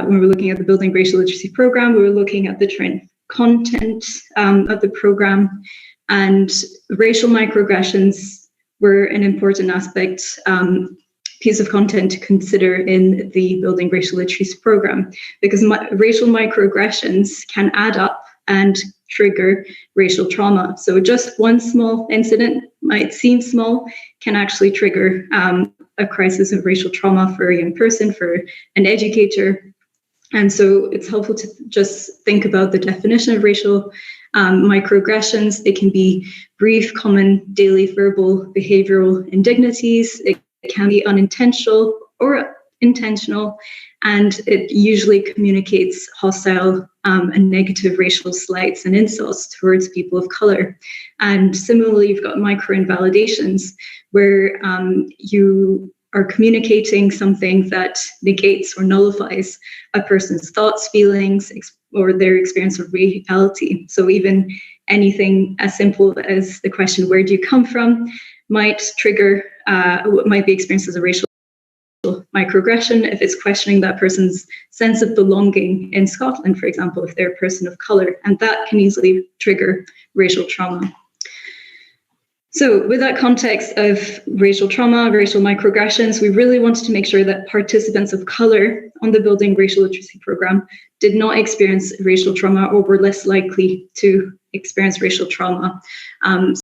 when we were looking at the Building Racial Literacy program, we were looking at the trend content of the program, and racial microaggressions were an important aspect, piece of content to consider in the Building Racial Literacy program, because racial microaggressions can add up and trigger racial trauma. So just one small incident might seem small, can actually trigger a crisis of racial trauma for a young person, for an educator. And so it's helpful to just think about the definition of racial microaggressions. They can be brief, common, daily verbal, behavioral indignities. It can be unintentional or intentional, and it usually communicates hostile and negative racial slights and insults towards people of color. And similarly, you've got micro-invalidations, where you are communicating something that negates or nullifies a person's thoughts, feelings, or their experience of reality. So even anything as simple as the question, "Where do you come from?" might trigger what might be experienced as a racial microaggression if it's questioning that person's sense of belonging in Scotland, for example, if they're a person of color, and that can easily trigger racial trauma. So with that context of racial trauma, racial microaggressions, we really wanted to make sure that participants of color on the Building Racial Literacy program did not experience racial trauma, or were less likely to experience racial trauma.